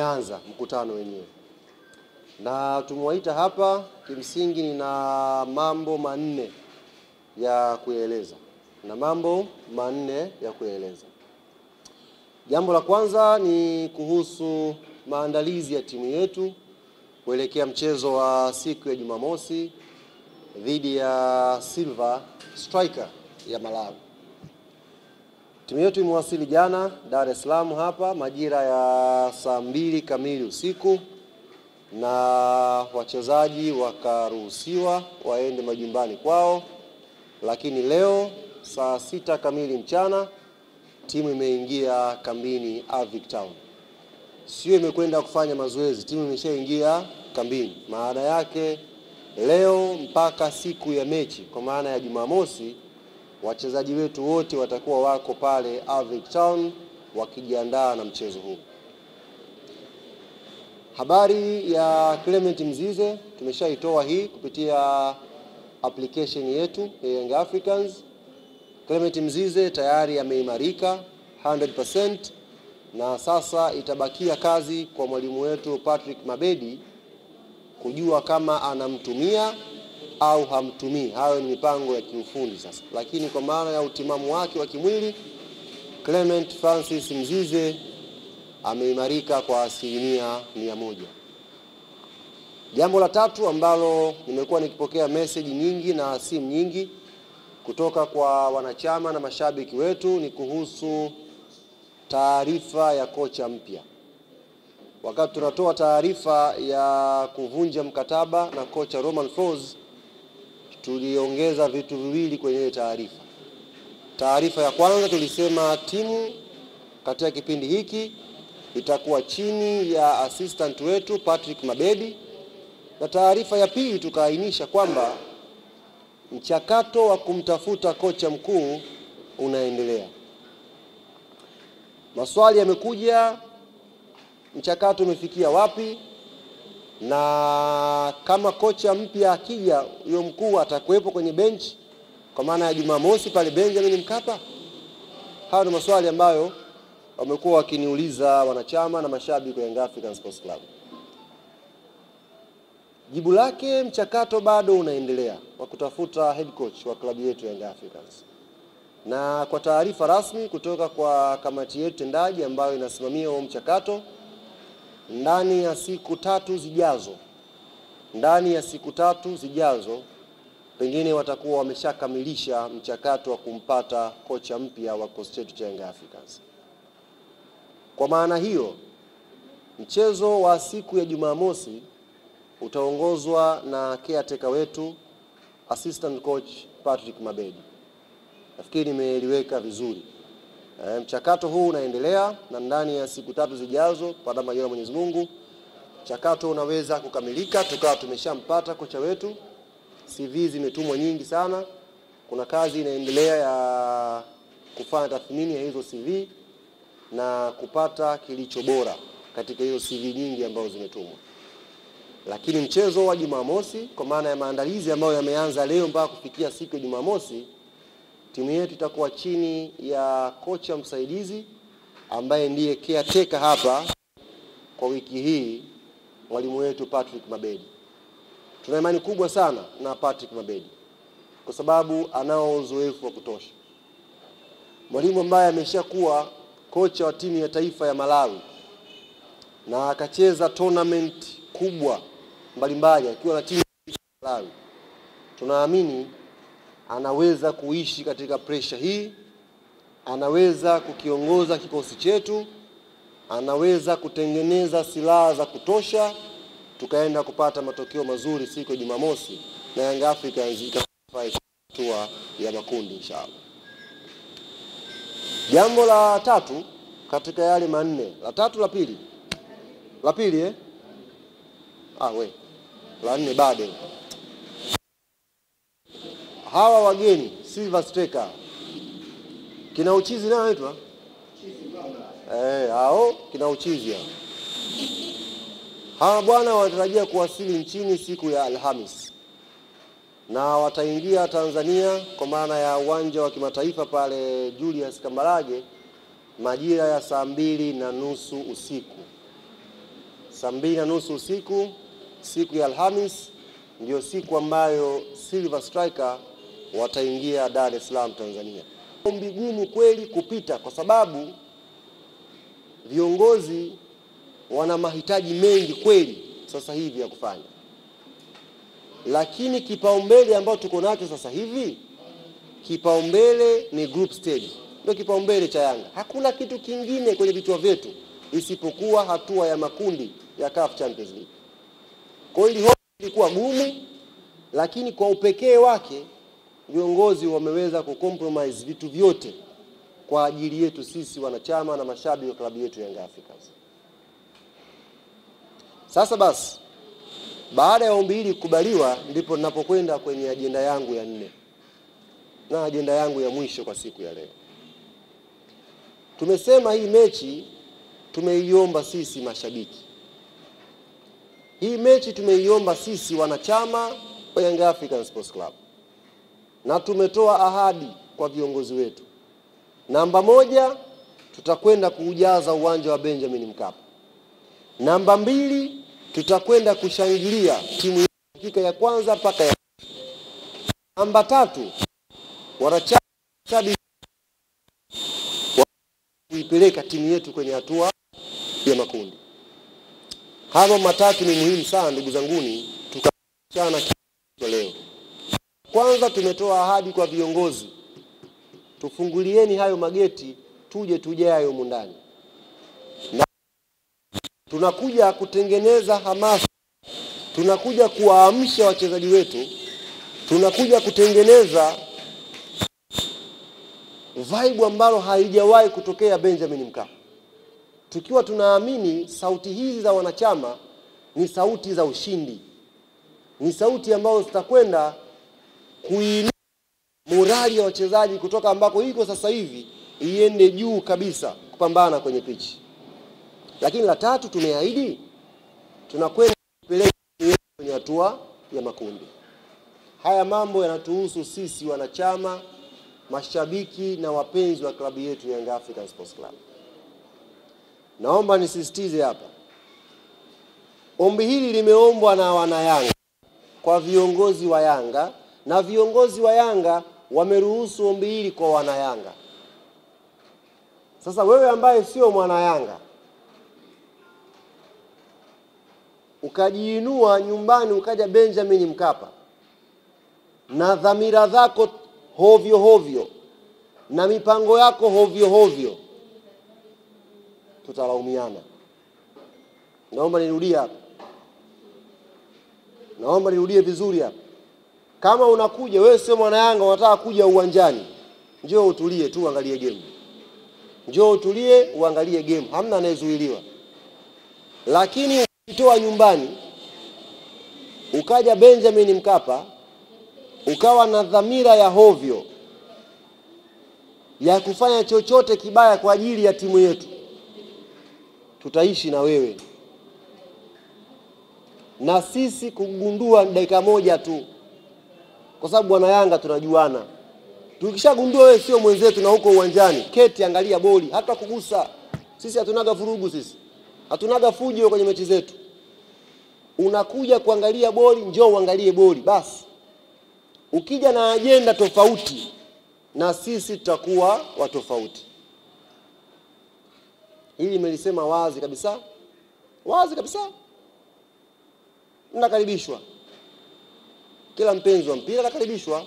umeanza mkutano wenyewe. Na tumewaita hapa kimsingi nina mambo manne ya kueleza. Jambo la kwanza ni kuhusu maandalizi ya timu yetu kuelekea mchezo wa siku ya Jumamosi dhidi ya Silver Striker ya Malawi. Timu yetu imewasili jana Dar es Salaam hapa majira ya saa 2 kamili usiku, na wachezaji wakaruhusiwa waende majumbani kwao, lakini leo saa 6 kamili mchana timu imeingia kambini Avic Town. Sio imekwenda kufanya mazoezi, timu imeshaingia kambini. Maana yake leo mpaka siku ya mechi, kwa maana ya Jumamosi, wachezaji wetu wote watakuwa wako pale Avic Town wakijiandaa na mchezo huu. Habari ya Clement Mzize tumeshaitoa hii kupitia application yetu ya Young Africans. Clement Mzize tayari ameimarika 100%, na sasa itabakia kazi kwa mwalimu wetu Patrick Mabedi kujua kama anamtumia au hamtumii. Hayo ni mipango ya kiufundi sasa, lakini kwa maana ya utimamu wake wa kimwili, Clement Francis Mzize ameimarika kwa 100%. Jambo la tatu ambalo nimekuwa nikipokea message nyingi na simu nyingi kutoka kwa wanachama na mashabiki wetu ni kuhusu taarifa ya kocha mpya. Wakati tunatoa taarifa ya kuvunja mkataba na kocha Romain Folz, tuliongeza vitu viwili kwenye taarifa. Taarifa ya kwanza tulisema timu katika kipindi hiki itakuwa chini ya assistant wetu Patrick Mabedi, na taarifa ya pili tukaainisha kwamba mchakato wa kumtafuta kocha mkuu unaendelea. Maswali yamekuja, mchakato umefikia wapi, na kama kocha mpya akija huyo mkuu atakuwepo kwenye bench kwa maana ya Jumamosi pale Benjamin Mkapa. Hayo ni maswali ambayo wamekuwa wakiniuliza wanachama na mashabiki wa Young African Sports Club. Jibu lake, mchakato bado unaendelea wa kutafuta head coach wa klabu yetu Young Africans. Na kwa taarifa rasmi kutoka kwa kamati yetu tendaji ambayo inasimamia huo mchakato, ndani ya siku tatu zijazo pengine watakuwa wameshakamilisha mchakato wa kumpata kocha mpya wa kikosi chetu cha Young Africans. Kwa maana hiyo, mchezo wa siku ya Jumamosi utaongozwa na caretaker wetu assistant coach Patrick Mabedi. Nafikiri nimeeleweka vizuri. Mchakato huu unaendelea, na ndani ya siku 3 zijazo baada ya majaliwa Mwenyezi Mungu mchakato unaweza kukamilika, tukawa tumeshampata kocha wetu. CV zimetumwa nyingi sana. Kuna kazi inaendelea ya kufanya tathmini ya hizo CV na kupata kilicho bora katika hizo CV nyingi ambazo zimetumwa. Lakini mchezo wa Jumamosi, kwa maana ya maandalizi ambayo yameanza leo mpaka kufikia siku ya Jumamosi, timu yetu itakuwa chini ya kocha msaidizi ambaye ndiye caretaker hapa kwa wiki hii, mwalimu wetu Patrick Mabedi. Tuna imani kubwa sana na Patrick Mabedi kwa sababu anao uzoefu wa kutosha. Mwalimu ambaye ameshakuwa kocha wa timu ya taifa ya Malawi na akacheza tournament kubwa mbalimbali akiwa na timu ya Malawi. Tunaamini anaweza kuishi katika pressure hii, anaweza kukiongoza kikosi chetu, anaweza kutengeneza silaha za kutosha, tukaenda kupata matokeo mazuri siku ya Jumamosi na Young Africans itafanya hatua ya makundi inshallah. Jambo la tatu katika yale manne, la pili la nne bado. Hawa wageni Silver Striker kina uchizi nao anaitwa hao kina uchizi hawa bwana wanatarajia kuwasili nchini siku ya Alhamis, na wataingia Tanzania kwa maana ya uwanja wa kimataifa pale Julius Kambarage majira ya saa 2:30 usiku. saa 2:30 usiku, siku ya Alhamis, ndio siku ambayo Silver Striker wataingia Dar es Salaam, Tanzania. Ombi gumu kweli kupita, kwa sababu viongozi wana mahitaji mengi kweli sasa hivi ya kufanya. Lakini kipaumbele ambao tuko nacho sasa hivi, kipaumbele ni group stage. Ndio kipaumbele cha Yanga. Hakuna kitu kingine kwenye vichwa vyetu isipokuwa hatua ya makundi ya CAF Champions League. Kwa hiyo ilikuwa gumu, lakini kwa upekee wake viongozi wameweza kucompromise vitu vyote kwa ajili yetu sisi wanachama na mashabiki wa klabu yetu Young Africans. Sasa basi, baada ya ombi hili kukubaliwa, ndipo ninapokwenda kwenye ajenda yangu ya 4 na ajenda yangu ya mwisho kwa siku ya leo. Tumesema hii mechi tumeiomba sisi mashabiki. Hii mechi tumeiomba sisi wanachama wa Young African Sports Club. Na tumetoa ahadi kwa viongozi wetu. Namba 1, tutakwenda kuujaza uwanja wa Benjamin Mkapa. Namba 2, tutakwenda kushangilia timu ya dakika ya kwanza mpaka ya. Namba 3, wanachama kuipeleka timu yetu kwenye hatua ya makundi. Hayo matatu ni muhimu sana ndugu zanguni, tukachana leo. Kwanza tumetoa ahadi kwa viongozi, tufungulieni hayo mageti, tuje tujae humu ndani. Na tunakuja kutengeneza hamasa, tunakuja kuwaamsha wachezaji wetu, tunakuja kutengeneza vibe ambalo haijawahi kutokea Benjamin Mkapa. Tukiwa tunaamini sauti hizi za wanachama ni sauti za ushindi. Ni sauti ambazo zitakwenda kuinua morali ya wachezaji kutoka ambako iko sasa hivi iende juu kabisa kupambana kwenye pitch. Lakini la tatu, tumeahidi tunakwenda kupeleka kwenye hatua ya makundi. Haya mambo yanatuhusu sisi wanachama, mashabiki na wapenzi wa klabu yetu Young African Sports Club. Naomba nisisitize hapa, ombi hili limeombwa na wanayanga kwa viongozi wa Yanga, na viongozi wa Yanga wameruhusu ombi hili kwa wanayanga. Sasa wewe ambaye sio mwana Yanga, ukajiinua nyumbani ukaja Benjamin Mkapa na dhamira zako hovyo hovyo na mipango yako hovyo hovyo, tutalaumiana. Naomba nirudie hapa. Naomba nirudie vizuri hapa. Kama unakuja wewe sio mwana Yanga, unataka kuja uwanjani, njoo utulie tu uangalie game. Njoo utulie uangalie game. Hamna anayezuiliwa. Lakini ukitoa nyumbani ukaja Benjamin Mkapa ukawa na dhamira ya hovyo ya kufanya chochote kibaya kwa ajili ya timu yetu, tutaishi na wewe. Na sisi kugundua dakika moja tu, kwa sababu bwana Yanga tunajuana. Tukishagundua wewe sio mwenzetu na huko uwanjani, keti angalia boli, hata kugusa. Sisi hatunaga vurugu, sisi hatunaga fujo kwenye mechi zetu. Unakuja kuangalia boli, njoo uangalie boli basi. Ukija na ajenda tofauti, na sisi tutakuwa watofauti. Hili nimelisema wazi kabisa. Wazi kabisa. Mnakaribishwa. Kila mpenzi wa mpira anakaribishwa.